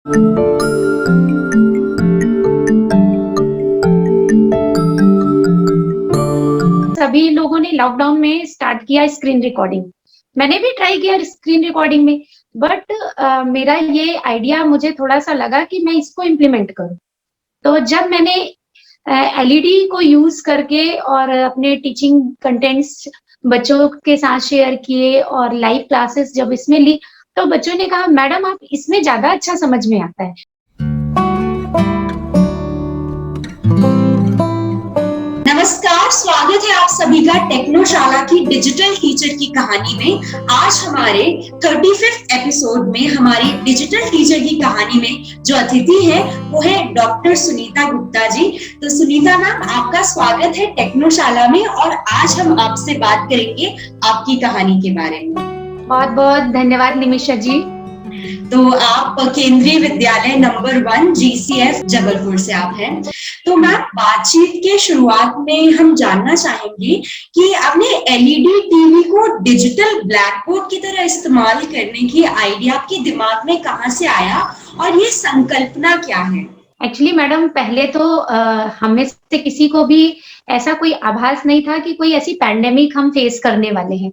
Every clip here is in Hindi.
सभी लोगों ने लॉकडाउन में स्टार्ट किया स्क्रीन रिकॉर्डिंग। मैंने भी ट्राई किया स्क्रीन रिकॉर्डिंग में, बट मेरा ये आइडिया मुझे थोड़ा-सा लगा कि मैं इसको इम्प्लीमेंट करूँ। तो जब मैंने एलईडी को यूज़ करके और अपने टीचिंग कंटेंट्स बच्चों के साथ शेयर किए और लाइव क्लासेस जब इसमें ली, तो बच्चों ने कहा, "मैडम आप इसमें ज़्यादा अच्छा समझ में आता है।" नमस्कार, स्वागत है आप सभी का टेक्नोशाला की डिजिटल टीचर की कहानी में। आज हमारे 35th एपिसोड में हमारी डिजिटल टीचर की कहानी में जो अतिथि है वो है डॉक्टर सुनीता गुप्ता जी। तो सुनीता मैम, आपका स्वागत है टेक्नोशाला में और आज हम आपसे बात करेंगे आपकी कहानी के बारे में। बहुत-बहुत धन्यवाद निमिषा जी। तो आप केंद्रीय विद्यालय नंबर 1 जीसीएफ जबलपुर से आप हैं। तो मैम, बातचीत के शुरुआत में हम जानना चाहेंगे कि आपने एलईडी टीवी को डिजिटल ब्लैक बोर्ड की तरह इस्तेमाल करने की आइडिया आपके दिमाग में कहाँ से आया और ये संकल्पना क्या है? एक्चुअली मैडम, पहले तो हम में से किसी को भी ऐसा कोई आभास नहीं था कि कोई ऐसी पैंडेमिक हम फेस करने वाले हैं।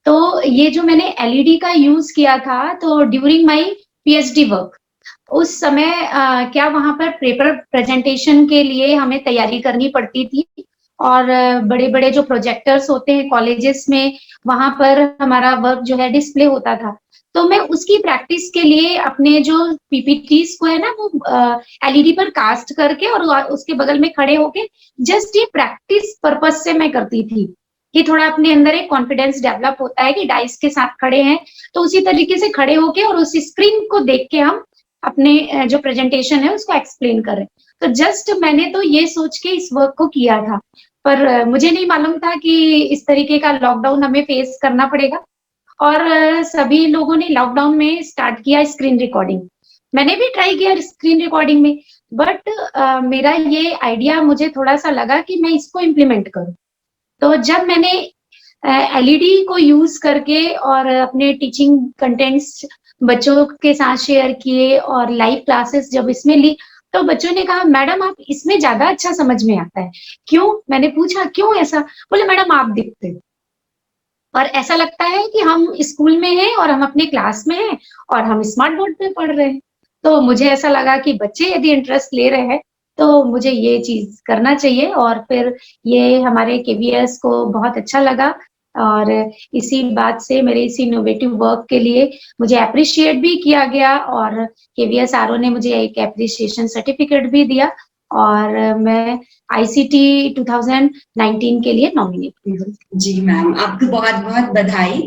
तो ये जो मैंने एलईडी का यूज़ किया था, तो ड्यूरिंग माय पीएचडी वर्क, उस समय क्या वहाँ पर पेपर प्रेज़ेंटेशन के लिए हमें तैयारी करनी पड़ती थी और बड़े-बड़े जो प्रोजेक्टर्स होते हैं कॉलेजेस में, वहाँ पर हमारा वर्क जो है डिस्प्ले होता था। तो मैं उसकी प्रैक्टिस के लिए अपने जो पीपीटीज़ को है ना, वो एलईडी पर कास्ट करके और उसके बगल में खड़े होके जस्ट ये प्रैक्टिस पर्पज़ से मैं करती थी, कि थोड़ा अपने अंदर एक कॉन्फिडेंस डेवलप होता है कि डाइस के साथ खड़े हैं, तो उसी तरीके से खड़े होके और उस स्क्रीन को देख के हम अपने जो प्रेज़ेंटेशन है उसको एक्सप्लेन कर रहे हैं। तो जस्ट मैंने तो ये सोच के इस वर्क को किया था, पर मुझे नहीं मालूम था कि इस तरीके का लॉकडाउन हमें फेस करना पड़ेगा और सभी लोगों ने लॉकडाउन में स्टार्ट किया स्क्रीन रिकॉर्डिंग। मैंने भी ट्राई किया स्क्रीन रिकॉर्डिंग में, बट मेरा ये आइडिया मुझे थोड़ा-सा लगा कि मैं इसको इम्प्लीमेंट करूँ। तो जब मैंने एलईडी को यूज़ करके और अपने टीचिंग कंटेंट्स बच्चों के साथ शेयर किए और लाइव क्लासेस जब इसमें ली, तो बच्चों ने कहा, "मैडम आप इसमें ज़्यादा अच्छा समझ में आता है।" "क्यों?" मैंने पूछा, "क्यों ऐसा?" बोले, "मैडम आप दिखते हो और ऐसा लगता है कि हम स्कूल में हैं और हम अपने क्लास में हैं और हम स्मार्ट बोर्ड पे पढ़ रहे हैं।" तो मुझे ऐसा लगा कि बच्चे यदि इंटरेस्ट ले रहे हैं, तो मुझे ये चीज़ करना चाहिए और फिर ये हमारे केवीएस को बहुत अच्छा लगा और इसी बात से मेरे इस इनोवेटिव वर्क के लिए मुझे एप्रिशिएट भी किया गया और केवीएस आरओ ने मुझे एक एप्रिसिएशन सर्टिफिकेट भी दिया और मैं आईसीटी 2019 के लिए नॉमिनेट हुई हूँ। जी मैम, आपको बहुत-बहुत बधाई।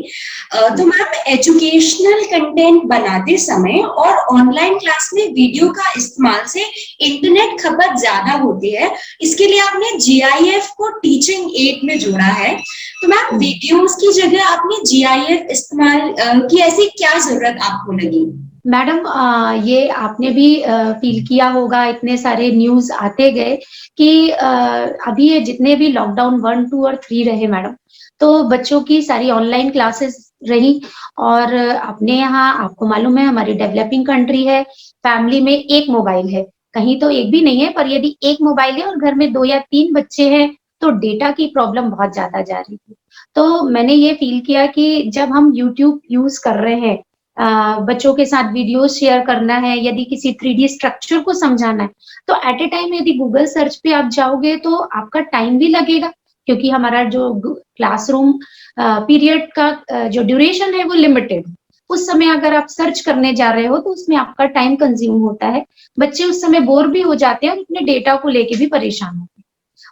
तो मैम, एजुकेशनल कंटेंट बनाते समय और ऑनलाइन क्लास में वीडियो का इस्तेमाल से इंटरनेट खपत ज़्यादा होती है। इसके लिए आपने जीआईएफ को टीचिंग एड में जोड़ा है। तो मैम, वीडियोज़ की जगह आपने जीआईएफ इस्तेमाल की ऐसी क्या ज़रूरत आपको लगी? मैडम, ये आपने भी फ़ील किया होगा, इतने सारे न्यूज़ आते गए कि अभी ये जितने भी लॉकडाउन 1, 2 और 3 रहे मैडम, तो बच्चों की सारी ऑनलाइन क्लासेस रही और अपने यहाँ आपको मालूम है हमारी डेवलपिंग कंट्री है, फैमिली में 1 मोबाइल है, कहीं तो 1 भी नहीं है, पर यदि 1 मोबाइल है और घर में 2 या 3 बच्चे हैं, तो डेटा की प्रॉब्लम बहुत ज़्यादा जा रही थी। तो मैंने ये फ़ील किया कि जब हम यूट्यूब यूज़ कर रहे हैं, बच्चों के साथ वीडियोज़ शेयर करना है, यदि किसी 3D स्ट्रक्चर को समझाना है, तो एट अ टाइम यदि गूगल सर्च पे आप जाओगे तो आपका टाइम भी लगेगा, क्योंकि हमारा जो क्लासरूम पीरियड का जो ड्यूरेशन है वो लिमिटेड है। उस समय अगर आप सर्च करने जा रहे हो तो उसमें आपका टाइम कंज़्यूम होता है। बच्चे उस समय बोर भी हो जाते हैं और अपने डेटा को लेके भी परेशान होते हैं।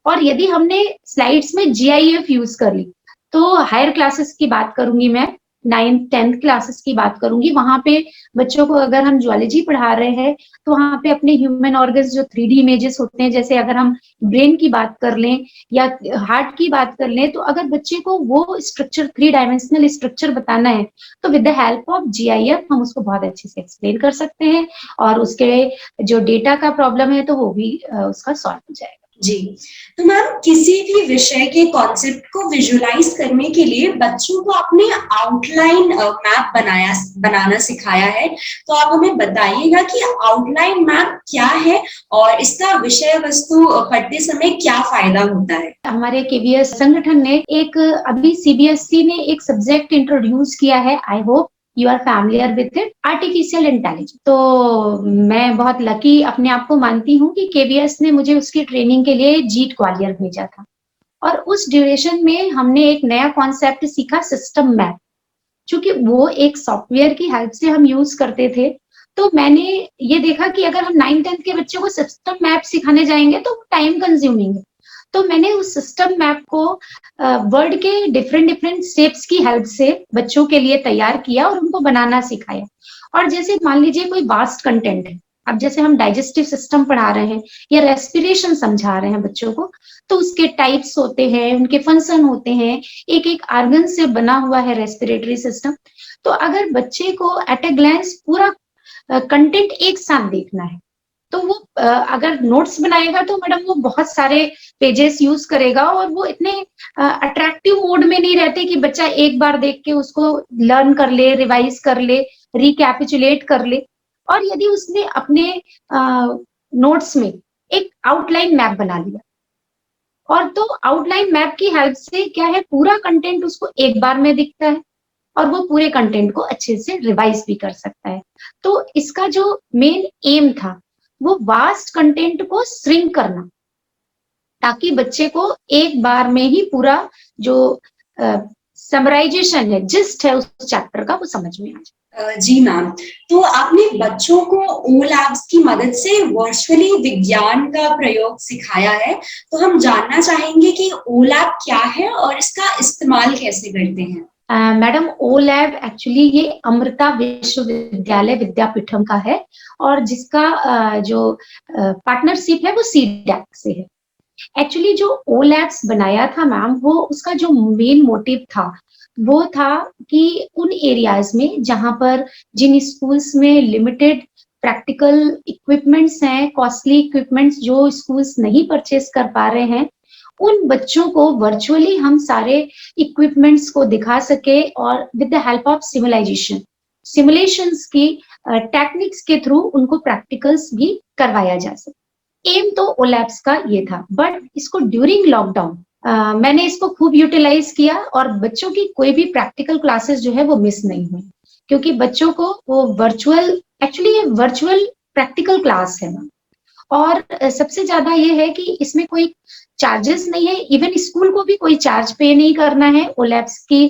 और यदि हमने स्लाइड्स में जीआईएफ यूज़ कर ली, तो हायर क्लासेस की बात करूँगी मैं, 9th 10th क्लासेस की बात करूँगी, वहाँ पे बच्चों को अगर हम ज़ूलॉजी पढ़ा रहे हैं, तो वहाँ पे अपने ह्यूमन ऑर्गन्स जो 3D इमेजेस होते हैं, जैसे अगर हम ब्रेन की बात कर लें या हार्ट की बात कर लें, तो अगर बच्चे को वो स्ट्रक्चर 3 डायमेंशनल स्ट्रक्चर बताना है, तो with the help of GIF हम उसको बहुत अच्छे से एक्सप्लेन कर सकते हैं और उसके जो डेटा का प्रॉब्लम है, तो वो भी उसका सॉल्व हो जाएगा। जी, तो मैम किसी भी विषय के कॉन्सेप्ट को विजुअलाइज करने के लिए बच्चों को आपने आउटलाइन मैप बनाना सिखाया है। तो आप हमें बताइएगा कि आउटलाइन मैप क्या है और इसका विषय वस्तु पढ़ते समय क्या फायदा होता है? हमारे केवीएस संगठन ने एक अभी सीबीएसई ने एक सब्जेक्ट इंट्रोड्यूस किया है, I hope you are familiar with it, artificial intelligence. तो मैं बहुत लकी अपने आप को मानती हूँ कि केवीएस ने मुझे उसकी ट्रेनिंग के लिए जीट ग्वालियर भेजा था और उस ड्यूरेशन में हमने एक नया कॉन्सेप्ट सीखा, सिस्टम मैप। चूंकि वो एक सॉफ्टवेयर की हेल्प से हम यूज करते थे, तो मैंने ये देखा कि अगर हम 9th-10th के बच्चों को सिस्टम मैप सिखाने जाएंगे तो टाइम कंज्यूमिंग है। तो मैंने उस सिस्टम मैप को वर्ड के डिफरेंट डिफरेंट स्टेप्स की हेल्प से बच्चों के लिए तैयार किया और उनको बनाना सिखाया। और जैसे मान लीजिए कोई वास्ट कंटेंट है, अब जैसे हम डाइजेस्टिव सिस्टम पढ़ा रहे हैं या रेस्पिरेशन समझा रहे हैं बच्चों को, तो उसके टाइप्स होते हैं, उनके फंक्शन होते हैं, एक एक आर्गन से बना हुआ है रेस्पिरेटरी सिस्टम। तो अगर बच्चे को एट ए ग्लैंस पूरा कंटेंट एक साथ देखना है, तो वो अगर नोट्स बनाएगा तो मैडम वो बहुत सारे पेजेस यूज करेगा और वो इतने अट्रैक्टिव मोड में नहीं रहते कि बच्चा एक बार देख के उसको लर्न कर ले, रिवाइज कर ले, रिकैपिचुलेट कर ले। और यदि उसने अपने नोट्स में एक आउटलाइन मैप बना लिया, और तो आउटलाइन मैप की हेल्प से क्या है, पूरा कंटेंट उसको एक बार में दिखता है और वो पूरे कंटेंट को अच्छे से रिवाइज भी कर सकता है। तो इसका जो मेन एम था वो वास्ट कंटेंट को श्रिंक करना, ताकि बच्चे को एक बार में ही पूरा जो समराइजेशन है, जिस्ट है उस चैप्टर का, वो समझ में आ जाए। जी मैम, तो आपने बच्चों को ओ लैब्स की मदद से वर्चुअली विज्ञान का प्रयोग सिखाया है, तो हम जानना चाहेंगे कि ओ लैब क्या है और इसका इस्तेमाल कैसे करते हैं? मैडम, ओ लैब एक्चुअली ये अमृता विश्वविद्यालय विद्यापीठम का है और जिसका जो पार्टनरशिप है वो सीडैक से है। एक्चुअली जो ओ लैब्स बनाया था मैम, वो उसका जो मेन मोटिव था वो था कि उन एरियाज में जहां पर जिन स्कूल्स में लिमिटेड प्रैक्टिकल इक्विपमेंट्स हैं, कॉस्टली इक्विपमेंट्स जो स्कूल्स नहीं परचेस कर पा रहे हैं, उन बच्चों को वर्चुअली हम सारे इक्विपमेंट्स को दिखा सके और with the help of simulations की टेक्निक्स के थ्रू उनको प्रैक्टिकल्स भी करवाया जा सके। एम तो ओ लैब्स का ये था, बट इसको ड्यूरिंग लॉकडाउन मैंने इसको खूब यूटिलाइज किया और बच्चों की कोई भी प्रैक्टिकल क्लासेस जो है वो मिस नहीं हुई, क्योंकि बच्चों को वो वर्चुअल, एक्चुअली ये वर्चुअल प्रैक्टिकल क्लास है। और सबसे ज्यादा ये है कि इसमें कोई चार्जेस नहीं है, इवन स्कूल को भी कोई चार्ज पे नहीं करना है। ओ लैब्स की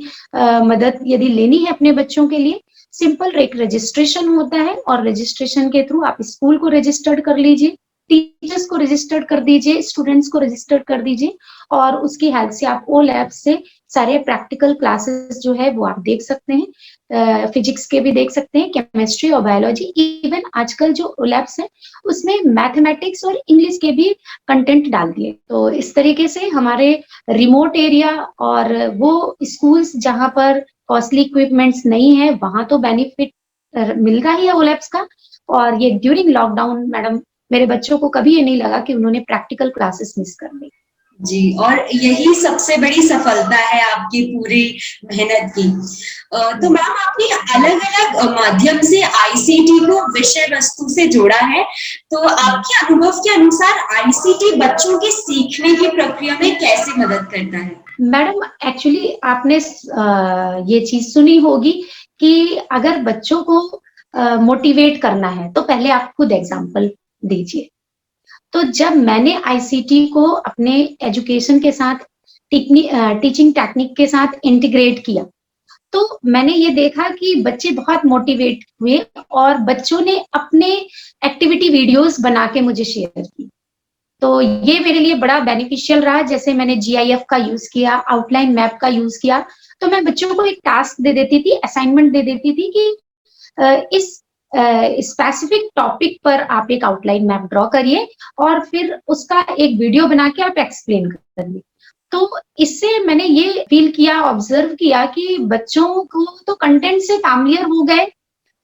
मदद यदि लेनी है अपने बच्चों के लिए, सिंपल एक रजिस्ट्रेशन होता है और रजिस्ट्रेशन के थ्रू आप स्कूल को रजिस्टर्ड कर लीजिए, टीचर्स को रजिस्टर्ड कर दीजिए, स्टूडेंट्स को रजिस्टर्ड कर दीजिए और उसकी हेल्प से आप ओ लैब से सारे प्रैक्टिकल क्लासेस जो है वो आप देख सकते हैं। फिजिक्स के भी देख सकते हैं, केमिस्ट्री और बायोलॉजी, इवन आजकल जो ओ लैब्स है उसमें मैथमेटिक्स और इंग्लिश के भी कंटेंट डाल दिए। तो इस तरीके से हमारे रिमोट एरिया और वो स्कूल्स जहां पर कॉस्टली इक्विपमेंट्स नहीं है, वहां तो बेनिफिट मिल रहा ही है ओ लैब्स का। और ये ड्यूरिंग लॉकडाउन मैडम, मेरे बच्चों को कभी ये नहीं लगा कि उन्होंने प्रैक्टिकल क्लासेस मिस कर दी। जी, और यही सबसे बड़ी सफलता है आपकी पूरी मेहनत की। तो मैम, आपने अलग-अलग माध्यम से आईसीटी को विषय वस्तु से जोड़ा है, तो आपके अनुभव के अनुसार आईसीटी बच्चों के सीखने की प्रक्रिया में कैसे मदद करता है? मैडम, एक्चुअली आपने ये चीज सुनी होगी कि अगर बच्चों को मोटिवेट करना है तो पहले आप खुद एग्जाम्पल दीजिए। तो जब मैंने आईसीटी को अपने एजुकेशन के साथ, टीचिंग टेक्निक के साथ इंटीग्रेट किया, तो मैंने ये देखा कि बच्चे बहुत मोटिवेट हुए और बच्चों ने अपने एक्टिविटी वीडियोस बना के मुझे शेयर की। तो ये मेरे लिए बड़ा बेनिफिशियल रहा। जैसे मैंने जीआईएफ का यूज किया, आउटलाइन मैप का यूज किया, तो मैं बच्चों को एक टास्क दे देती थी, असाइनमेंट दे देती थी कि इस स्पेसिफिक टॉपिक पर आप एक आउटलाइन मैप ड्रॉ करिए और फिर उसका एक वीडियो बना के आप एक्सप्लेन करिए। तो इससे मैंने ये फील किया, ऑब्जर्व किया कि बच्चों को तो कंटेंट से फैमिलियर हो गए,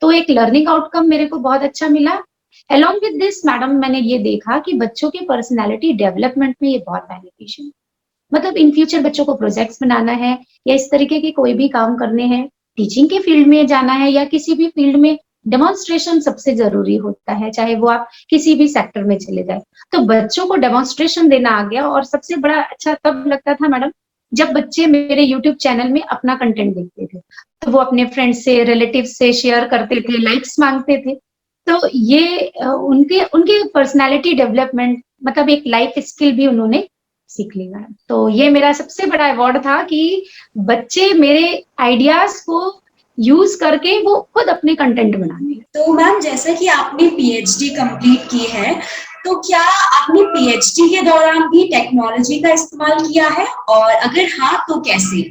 तो एक लर्निंग आउटकम मेरे को बहुत अच्छा मिला। अलोंग विद दिस मैडम मैंने ये देखा कि बच्चों के पर्सनैलिटी डेवलपमेंट में ये बहुत बेनिफिशियल, मतलब इन फ्यूचर बच्चों को प्रोजेक्ट्स बनाना है या इस तरीके के कोई भी काम करने हैं, टीचिंग के फील्ड में जाना है या किसी भी फील्ड में, डेमोन्स्ट्रेशन सबसे ज़रूरी होता है, चाहे वो आप किसी भी सेक्टर में चले जाएँ। तो बच्चों को डेमोन्स्ट्रेशन देना आ गया और सबसे बड़ा अच्छा तब लगता था मैडम, जब बच्चे मेरे यूट्यूब चैनल में अपना कंटेंट देखते थे। तो वो अपने फ्रेंड्स से, रिलेटिव्स से शेयर करते थे, लाइक्स माँगते थे। तो ये उनके उनके पर्सनैलिटी डेवलपमेंट मतलब एक लाइफ स्किल भी उन्होंने सीख ली मैडम। तो ये मेरा सबसे बड़ा अवार्ड था कि बच्चे मेरे आइडियाज़ को यूज़ करके वो खुद अपने कंटेंट बनाने लगे। तो मैम जैसा कि आपने पीएचडी कंप्लीट की है, तो क्या आपने पीएचडी के दौरान भी टेक्नोलॉजी का इस्तेमाल किया है और अगर हाँ तो कैसे?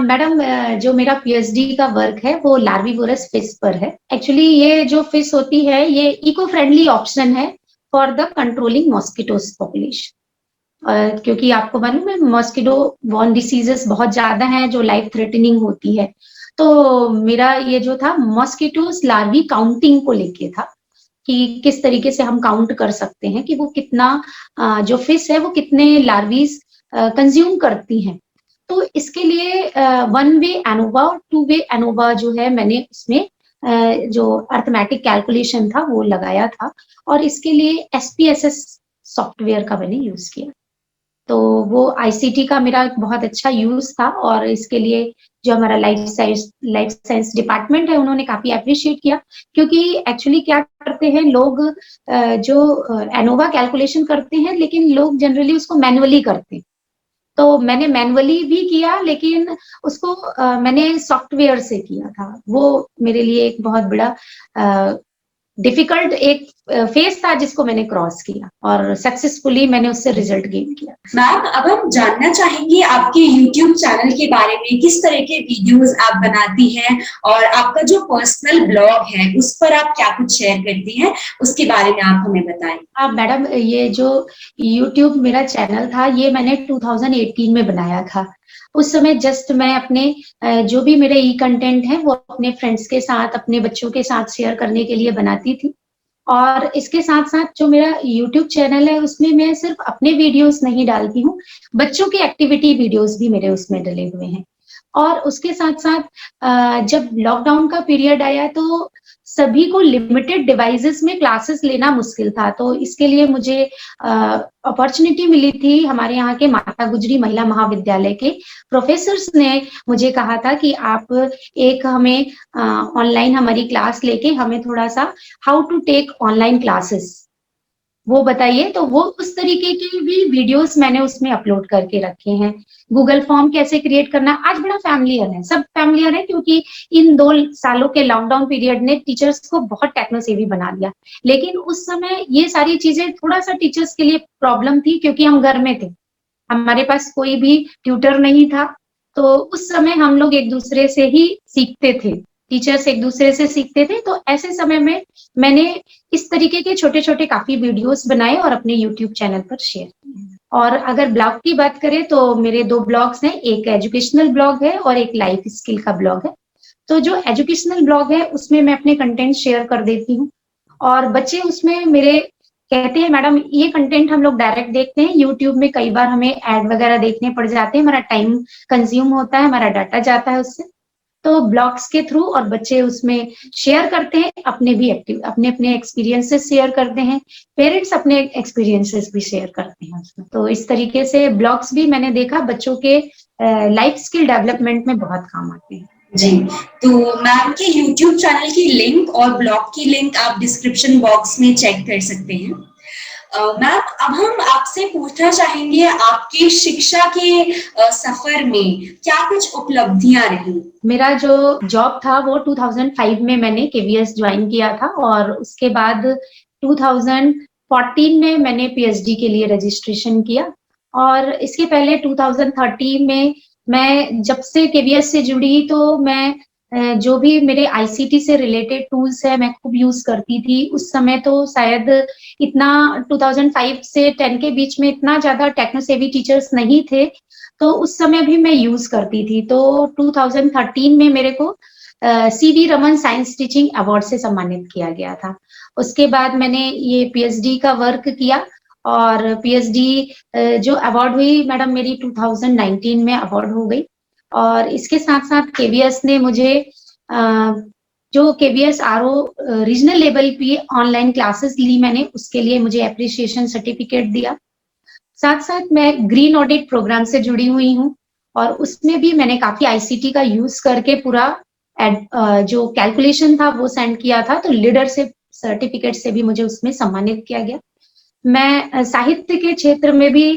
मैडम जो मेरा पीएचडी का वर्क है वो लार्विवोरस फिश पर है। एक्चुअली ये जो फिश होती है ये इको फ्रेंडली ऑप्शन है for the controlling mosquitoes population. क्योंकि आपको मालूम है मॉस्किटो बॉर्न डिसीजेस बहुत ज्यादा हैं जो लाइफ थ्रेटनिंग होती है। तो मेरा ये जो था मॉस्किटोस लार्वी काउंटिंग को लेके था कि किस तरीके से हम काउंट कर सकते हैं कि वो कितना जो फिश है वो कितने लार्वीज कंज्यूम करती हैं। तो इसके लिए वन वे एनोवा और टू वे एनोवा जो है मैंने उसमें जो अर्थमेटिक कैलकुलेशन था वो लगाया था और इसके लिए एसपीएसएस सॉफ्टवेयर का मैंने यूज किया। तो वो आईसीटी का मेरा एक बहुत अच्छा यूज़ था और इसके लिए जो हमारा लाइफ साइंस डिपार्टमेंट है उन्होंने काफ़ी एप्रिशिएट किया क्योंकि एक्चुअली क्या करते हैं लोग जो एनोवा कैलकुलेशन करते हैं लेकिन लोग जनरली उसको मैनुअली करते हैं। तो मैंने मैनुअली भी किया लेकिन उसको मैंने सॉफ्टवेयर से किया था। वो मेरे लिए एक बहुत बड़ा डिफिकल्ट एक फेज था जिसको मैंने क्रॉस किया और सक्सेसफुली मैंने उससे रिजल्ट गेन किया। मैम अब हम जानना चाहेंगे आपके यूट्यूब चैनल के बारे में, किस तरह के वीडियोस आप बनाती हैं और आपका जो पर्सनल ब्लॉग है उस पर आप क्या कुछ शेयर करती हैं, उसके बारे में आप हमें बताएं। मैडम ये जो यूट्यूब मेरा चैनल था ये मैंने 2018 में बनाया था। उस समय जस्ट मैं अपने जो भी मेरे ई कंटेंट है वो अपने फ्रेंड्स के साथ अपने बच्चों के साथ शेयर करने के लिए बनाती थी और इसके साथ साथ जो मेरा यूट्यूब चैनल है उसमें मैं सिर्फ अपने वीडियोस नहीं डालती हूँ, बच्चों के एक्टिविटी वीडियोस भी मेरे उसमें डले हुए हैं। और उसके साथ साथ जब लॉकडाउन का पीरियड आया तो सभी को लिमिटेड डिवाइसेस में क्लासेस लेना मुश्किल था, तो इसके लिए मुझे अपॉर्चुनिटी मिली थी। हमारे यहाँ के माता गुजरी महिला महाविद्यालय के प्रोफेसर्स ने मुझे कहा था कि आप एक हमें ऑनलाइन हमारी क्लास लेके हमें थोड़ा सा how to take online classes वो बताइए। तो वो उस तरीके की भी वीडियोस मैंने उसमें अपलोड करके रखे हैं। गूगल फॉर्म कैसे क्रिएट करना आज बड़ा फैमिलियर है, सब फैमिलियर है क्योंकि इन 2 सालों के लॉकडाउन पीरियड ने टीचर्स को बहुत टेक्नो सेवी बना दिया। लेकिन उस समय ये सारी चीजें थोड़ा-सा टीचर्स के लिए प्रॉब्लम थी क्योंकि हम घर में थे। हमारे पास कोई भी ट्यूटर नहीं था, तो उस समय हम लोग एक-दूसरे से ही सीखते थे। टीचर्स एक-दूसरे से सीखते थे, तो ऐसे समय में मैंने इस तरीके के छोटे-छोटे काफ़ी वीडियोस बनाए और अपने यूट्यूब चैनल पर शेयर किए। और अगर ब्लॉग की बात करें तो मेरे 2 ब्लॉग्स हैं, एक एजुकेशनल ब्लॉग है और एक लाइफ स्किल का ब्लॉग है। तो जो एजुकेशनल ब्लॉग है उसमें मैं अपने कंटेंट शेयर कर देती हूँ और बच्चे उसमें मेरे कहते हैं मैडम ये कंटेंट हम लोग डायरेक्ट देखते हैं, यूट्यूब में कई बार हमें ऐड वगैरह देखने पड़ जाते हैं, हमारा टाइम कंज्यूम होता है, हमारा डाटा जाता है उससे। तो ब्लॉग्स के थ्रू और बच्चे उसमें शेयर करते हैं, अपने एक्सपीरियंसेस शेयर करते हैं, पेरेंट्स अपने एक्सपीरियंसेस भी शेयर करते हैं उसमें। तो इस तरीके से ब्लॉग्स भी मैंने देखा बच्चों के लाइफ स्किल डेवलपमेंट में बहुत काम आते हैं। जी, तो मैम के यूट्यूब चैनल की लिंक और ब्लॉग की लिंक आप डिस्क्रिप्शन बॉक्स में चेक कर सकते हैं। मैम अब हम आपसे पूछना चाहेंगे आपकी शिक्षा के सफर में क्या कुछ उपलब्धियां रही? मेरा जो जॉब था वो 2005 में मैंने केवीएस ज्वाइन किया था और उसके बाद 2014 में मैंने पीएचडी के लिए रजिस्ट्रेशन किया और इसके पहले 2013 में मैं जब से केवीएस से जुड़ी तो मैं जो भी मेरे आईसीटी से रिलेटेड टूल्स है मैं खूब यूज करती थी। उस समय तो शायद इतना 2005 से 10 के बीच में इतना ज्यादा टेक्नो सेवी टीचर्स नहीं थे, तो उस समय भी मैं यूज करती थी। तो 2013 में मेरे को CV Raman science teaching award से सम्मानित किया गया था उसके बाद मैंने ये पीएचडी का वर्क किया और पीएचडी जो अवार्ड हुई मैडम मेरी 2019 में अवार्ड हो गई और इसके साथ-साथ केवीएस ने मुझे जो केवीएस आरओ रीजनल लेवल पे ऑनलाइन क्लासेस ली मैंने, उसके लिए मुझे एप्रिसिएशन सर्टिफिकेट दिया। साथ-साथ मैं ग्रीन ऑडिट प्रोग्राम से जुड़ी हुई हूँ और उसमें भी मैंने काफ़ी आईसीटी का यूज़ करके पूरा जो कैलकुलेशन था वो सेंड किया था, तो लीडर से सर्टिफिकेट से भी मुझे उसमें सम्मानित किया गया। मैं साहित्य के क्षेत्र में भी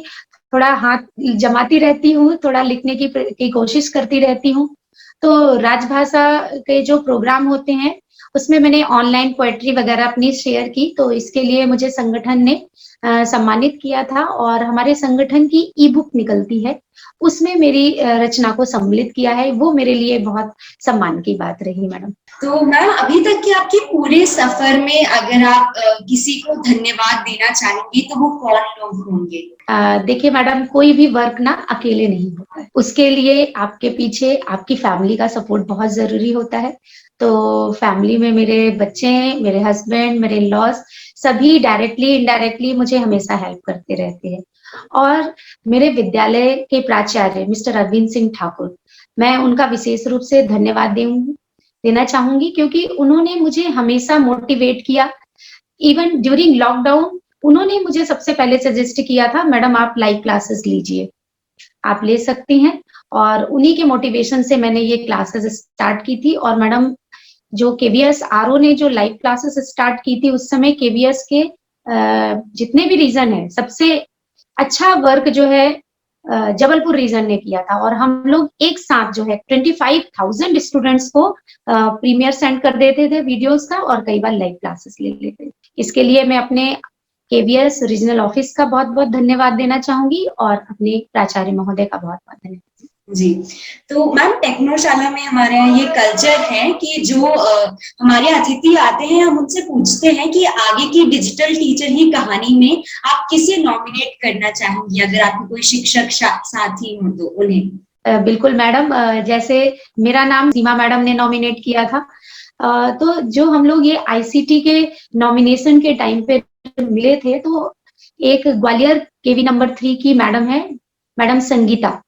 थोड़ा हाथ जमाती रहती हूँ, थोड़ा लिखने की कोशिश करती रहती हूँ। तो राजभाषा के जो प्रोग्राम होते हैं, उसमें मैंने ऑनलाइन पोएट्री वगैरह अपनी शेयर की, तो इसके लिए मुझे संगठन ने सम्मानित किया था और हमारे संगठन की ई-बुक निकलती है, उसमें मेरी रचना को सम्मिलित किया है, वो मेरे लिए बहुत सम्मान की बात रही मैडम। तो मैम अभी तक के आपके पूरे सफर में अगर आप किसी को धन्यवाद देना चाहेंगी तो वो कौन लोग होंगे? देखिए मैडम कोई भी वर्क ना अकेले नहीं होता है, उसके लिए आपके पीछे आपकी फैमिली का सपोर्ट बहुत ज़रूरी होता है। तो फैमिली में मेरे बच्चे हैं, मेरे हस्बैंड, मेरे इन-लॉज़ सभी डायरेक्टली, इनडायरेक्टली मुझे हमेशा हेल्प करते रहते हैं। और मेरे विद्यालय के प्राचार्य मिस्टर अरविंद सिंह ठाकुर, मैं उनका विशेष रूप से धन्यवाद देना चाहूँगी क्योंकि उन्होंने मुझे हमेशा मोटिवेट किया। इवन ड्यूरिंग लॉकडाउन उन्होंने मुझे सबसे पहले सजेस्ट किया था, मैडम आप लाइव क्लासेस लीजिए, आप ले सकती हैं और उन्हीं के मोटिवेशन से मैंने ये क्लासेस स्टार्ट की थी और मैडम जो केवीएस आरओ ने जो लाइव क्लासेस स्टार्ट की थी, उस समय केवीएस के जितने भी रीजन है, सबसे अच्छा वर्क जो है जबलपुर रीजन ने किया था और हम लोग एक साथ जो है 25,000 स्टूडेंट्स को प्रीमियर सेंड कर देते थे वीडियोस का और कई बार लाइव क्लासेस ले लेते। इसके लिए मैं अपने केवीएस रीजनल ऑफिस का बहुत-बहुत धन्यवाद देना चाहूँगी और अपने प्राचार्य महोदय का बहुत-बहुत धन्यवाद। जी, तो मैम टेक्नोशाला में हमारे यहाँ ये कल्चर है कि जो हमारे अतिथि आते हैं हम उनसे पूछते हैं कि आगे की डिजिटल टीचर की कहानी में आप किसे नॉमिनेट करना चाहेंगी अगर आपके कोई शिक्षक साथी हो तो उन्हें? बिल्कुल मैडम, जैसे मेरा नाम सीमा मैडम ने नॉमिनेट किया था, तो जो हम लोग ये आईसीटी के नॉमिनेशन के टाइम पे मिले थे, तो एक ग्वालियर केवी नंबर 3 की मैडम है, मैडम संगीता,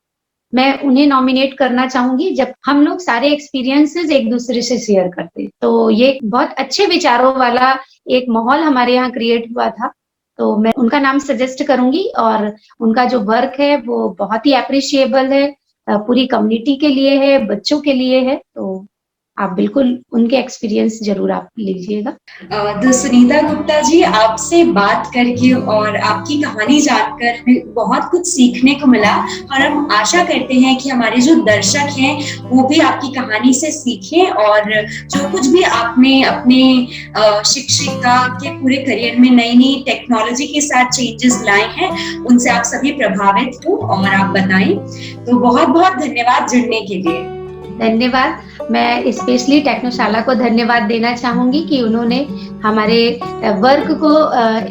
मैं उन्हें नॉमिनेट करना चाहूँगी जब हम लोग सारे एक्सपीरियंसेस एक-दूसरे से शेयर करते। तो ये बहुत अच्छे विचारों वाला एक माहौल हमारे यहाँ क्रिएट हुआ था, तो मैं उनका नाम सजेस्ट करूँगी और उनका जो वर्क है वो बहुत ही एप्रिशिएबल है, पूरी कम्युनिटी के लिए है, बच्चों के लिए है, तो आप बिल्कुल उनके एक्सपीरियंस ज़रूर आप लीजिएगा। तो सुनीता गुप्ता जी आपसे बात करके और आपकी कहानी जानकर हमें बहुत कुछ सीखने को मिला और हम आशा करते हैं कि हमारे जो दर्शक हैं वो भी आपकी कहानी से सीखें और जो कुछ भी आपने अपने शिक्षिका के पूरे करियर में नई-नई टेक्नोलॉजी के साथ चेंजेस लाए हैं उनसे आप सभी प्रभावित हो और आप बताएं। तो बहुत-बहुत धन्यवाद जुड़ने के लिए। धन्यवाद। मैं स्पेशली टेक्नोशाला को धन्यवाद देना चाहूँगी कि उन्होंने हमारे वर्क को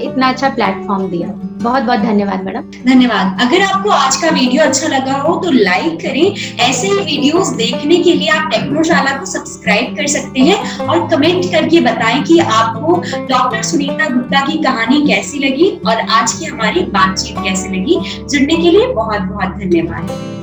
इतना अच्छा प्लेटफॉर्म दिया। बहुत-बहुत धन्यवाद मैडम। धन्यवाद। अगर आपको आज का वीडियो अच्छा लगा हो तो लाइक करें। ऐसे ही वीडियोस देखने के लिए आप टेक्नोशाला को सब्सक्राइब कर सकते हैं और कमेंट करके बताएं कि आपको डॉक्टर सुनीता गुप्ता की कहानी कैसी लगी और आज की हमारी बातचीत कैसी लगी। जुड़ने के लिए बहुत-बहुत धन्यवाद।